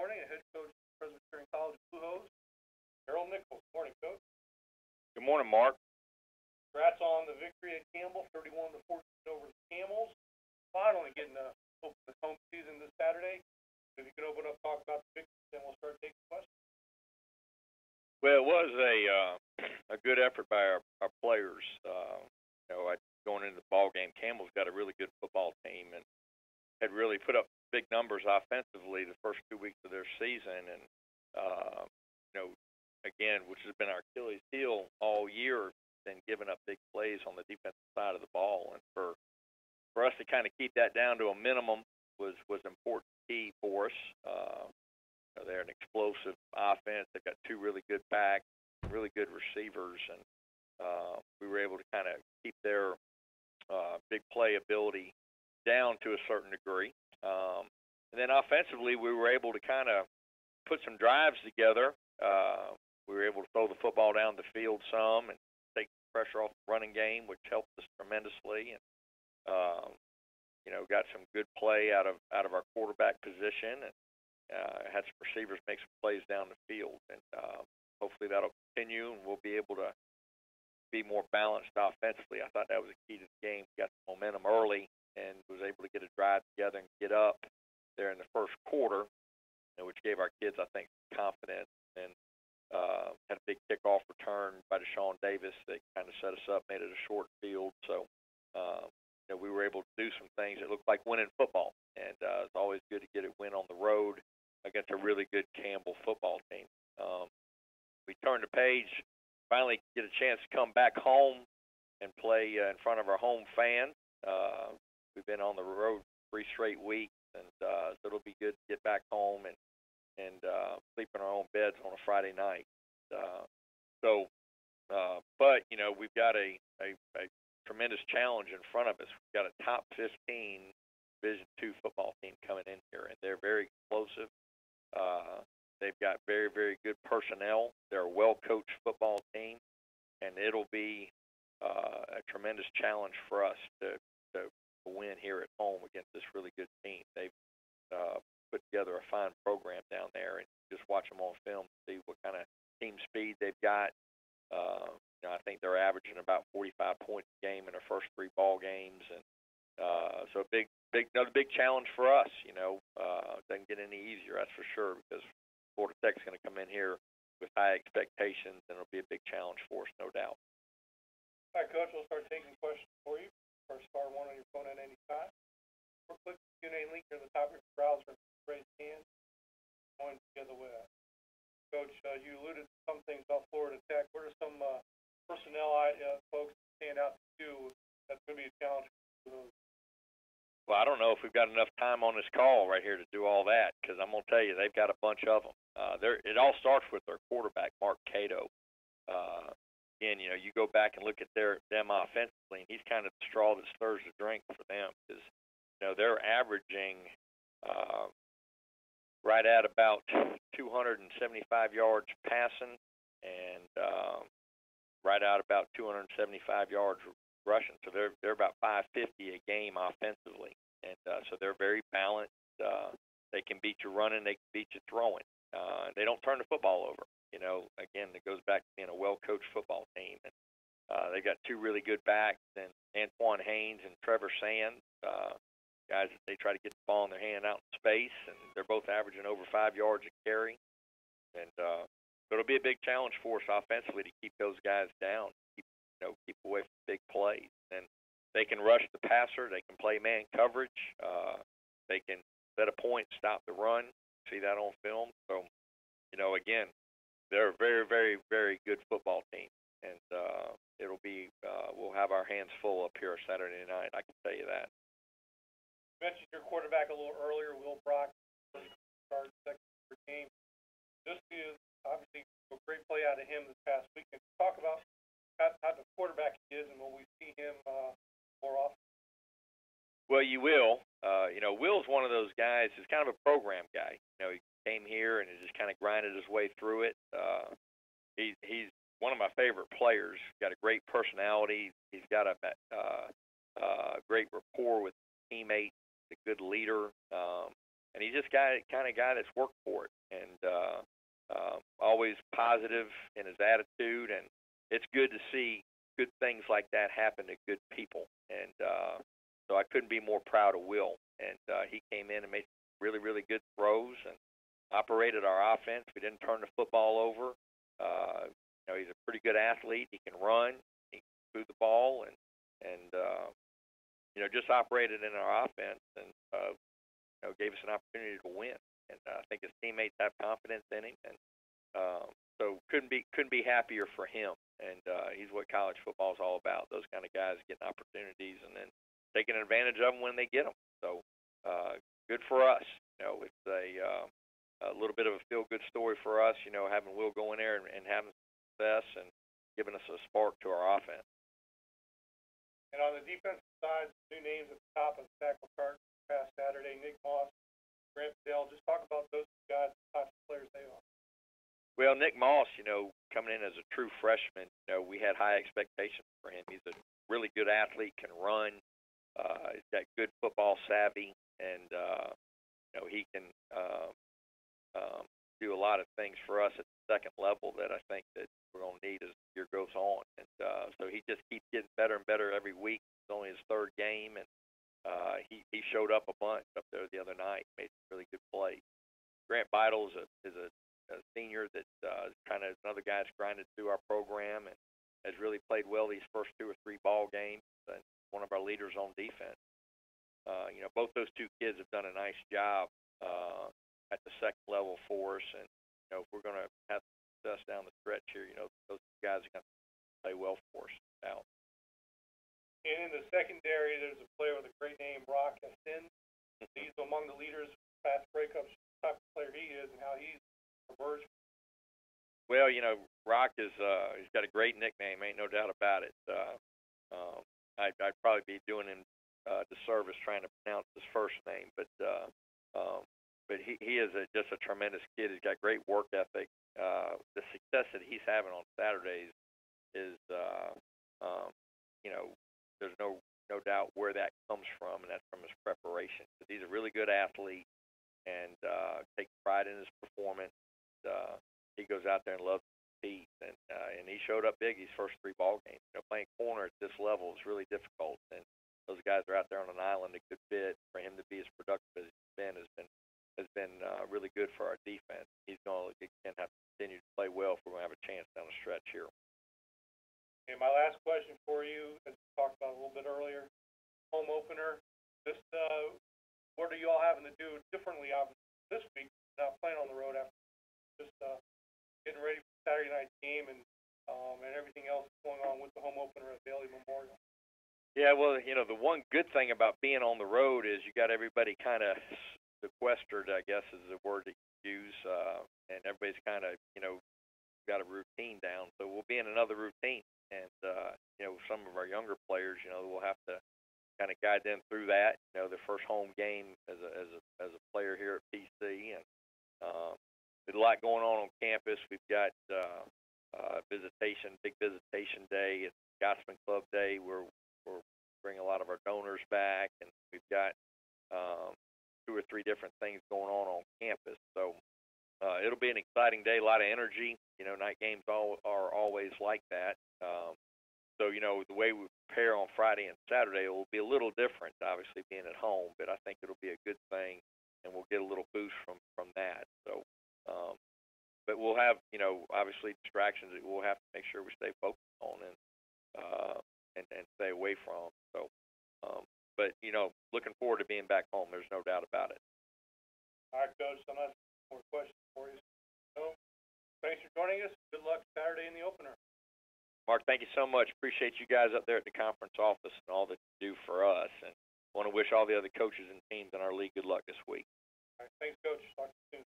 morning, and head coach of Presbyterian College Blue Hose, Nichols. Morning, Coach. Good morning, Mark. Congrats on the victory at Campbell, 31-14 over the Camels. Finally getting to open the home season this Saturday. If you could open up, talk about the victory, then we'll start taking questions. Well, it was a good effort by our players. Going into the ball game, Campbell's got a really good football team and had really put up big numbers offensively the first 2 weeks of their season, and again, which has been our Achilles heel all year, been giving up big plays on the defensive side of the ball, and for us to kind of keep that down to a minimum was important key for us. They're an explosive offense. They've got two really good backs, really good receivers, and we were able to kind of keep their big play ability down to a certain degree. And then offensively, we were able to kind of put some drives together. We were able to throw the football down the field some and take pressure off the running game, which helped us tremendously. And got some good play out of our quarterback position, and had some receivers make some plays down the field. And hopefully that'll continue, and we'll be able to be more balanced offensively. I thought that was a key to the game. Got the momentum early and was able to get a drive together and get up there in the first quarter, which gave our kids, I think, confidence. And had a big kickoff return by Deshaun Davis that kind of set us up, made it a short field. So we were able to do some things that looked like winning football. And it's always good to get a win on the road against a really good Campbell football team. We turned the page, finally get a chance to come back home and play in front of our home fans. We've been on the road 3 straight weeks, and so it'll be good to get back home and sleep in our own beds on a Friday night. But we've got a tremendous challenge in front of us. We've got a top 15 Division II football team coming in here, and they're very explosive. They've got very, very good personnel. They're a well-coached football team, and it'll be a tremendous challenge for us to win here at home against this really good team. They've put together a fine program down there, and just watch them on film to see what kind of team speed they've got. I think they're averaging about 45 points a game in their first 3 ball games, and so another big challenge for us. It doesn't get any easier, that's for sure, because Florida Tech's going to come in here with high expectations, and it'll be a big challenge for us, no doubt. All right, Coach, we'll start taking questions for you. First, star 1 on your phone at any time. Or click the Q&A link near the top of your browser. Raise hand. Join together with us. Coach, you alluded to some things about Florida Tech. What are some personnel folks that stand out to you that's going to be a challenge for those? Well, I don't know if we've got enough time on this call right here to do all that, because I'm going to tell you, they've got a bunch of them. It all starts with their quarterback, Mark Cato. Again, you go back and look at them offensively, and he's kind of the straw that stirs the drink for them, because they're averaging right at about 275 yards passing, and right out about 275 yards rushing. So they're about 550 a game offensively, and so they're very balanced. They can beat you running, they can beat you throwing. They don't turn the football over. Again, it goes back to being a well-coached football team, and they've got 2 really good backs, and Antoine Haynes and Trevor Sands, guys that they try to get the ball in their hand out in space, and they're both averaging over 5 yards a carry. And so it'll be a big challenge for us offensively to keep those guys down, keep away from big plays. And they can rush the passer, they can play man coverage, they can set a point, stop the run. See that on film. So, again, they're a very, very, very good football team, and it'll be we'll have our hands full up here Saturday night. I can tell you that. You mentioned your quarterback a little earlier, Will Brock, started second game. This is obviously a great play out of him this past weekend. Talk about how type of quarterback he is, and will we see him more often? Well, you will. Will's one of those guys who's kind of a program guy. He came here and has just kind of grinded his way through it. He's one of my favorite players. He's got a great personality. He's got a great rapport with teammates. A good leader. and he's just kind of guy that's worked for it, and always positive in his attitude, and it's good to see good things like that happen to good people, and so I couldn't be more proud of Will. And he came in and made really, really good throws and operated our offense. We didn't turn the football over. He's a pretty good athlete. He can run. He can move the ball, and just operated in our offense, and gave us an opportunity to win. And I think his teammates have confidence in him, and so couldn't be happier for him. And he's what college football is all about. Those kind of guys getting opportunities and then taking advantage of them when they get them. So good for us. It's a little bit of a feel-good story for us. Having Will go in there and having success and giving us a spark to our offense. And on the defensive side, new names at the top of the tackle chart past Saturday: Nick Moss, Grant Dell. Just talk about those guys, the types of players they are. Well, Nick Moss, coming in as a true freshman, we had high expectations for him. He's a really good athlete, can run, he's got good football savvy, and he can do a lot of things for us at the second level that I think that we're going to need as the year goes on. And so he just keeps getting better and better every week. It's only his third game, and he showed up a bunch up there the other night, made some really good plays. Grant Beidel is a senior that is kind of another guy that's grinded through our program and has really played well these first 2 or 3 ball games, and one of our leaders on defense. Both those two kids have done a nice job at the second level for us, and if we're going to have success down the stretch here, those guys are going to play well for us out. And in the secondary, there's a player with a great name, Brock Estin. He's among the leaders, fast breakups, type of player he is, and how he's emerged. Well, Rock is he's got a great nickname, ain't no doubt about it. I'd probably be doing him disservice trying to pronounce his first name, but he is just a tremendous kid. He's got great work ethic. The success that he's having on Saturdays is, there's no doubt where that comes from, and that's from his preparation. But he's a really good athlete and takes pride in his performance. He goes out there and loves to compete, and he showed up big his first 3 ball games. Playing corner at this level is really difficult, and those guys are out there on an island a good bit. For him to be as productive as he's been has been really good for our defense. He's going to have to continue to play well if we're going to have a chance down the stretch here. And my last question for you, as we talked about a little bit earlier, home opener. Just what are you all having to do differently this week? Not playing on the road after just getting ready for Saturday night game and everything else going on with the home opener at Bailey Memorial. Yeah, well, the one good thing about being on the road is you got everybody kind of sequestered, I guess is the word that you use, and everybody's kind of, got a routine down. So we'll be in another routine, and, some of our younger players, we'll have to kind of guide them through that. Their first home game as a player here at PC, and there's a lot going on campus. We've got big visitation day. It's Scotsman Club Day. We're bringing a lot of our donors back, and we've got 2 or 3 different things going on campus. So it'll be an exciting day, a lot of energy. Night games are always like that. So, the way we prepare on Friday and Saturday will be a little different, obviously, being at home, but I think it'll be a good thing, and we'll get a little boost from that. So, but we'll have, obviously distractions that we'll have to make sure we stay focused on and stay away from. So, but, looking forward to being back home. There's no doubt about it. All right, Coach, so that's more questions for you. So, thanks for joining us. Good luck Saturday in the opener. Mark, thank you so much. Appreciate you guys up there at the conference office and all that you do for us. And want to wish all the other coaches and teams in our league good luck this week. All right, thanks, Coach. Talk to you soon.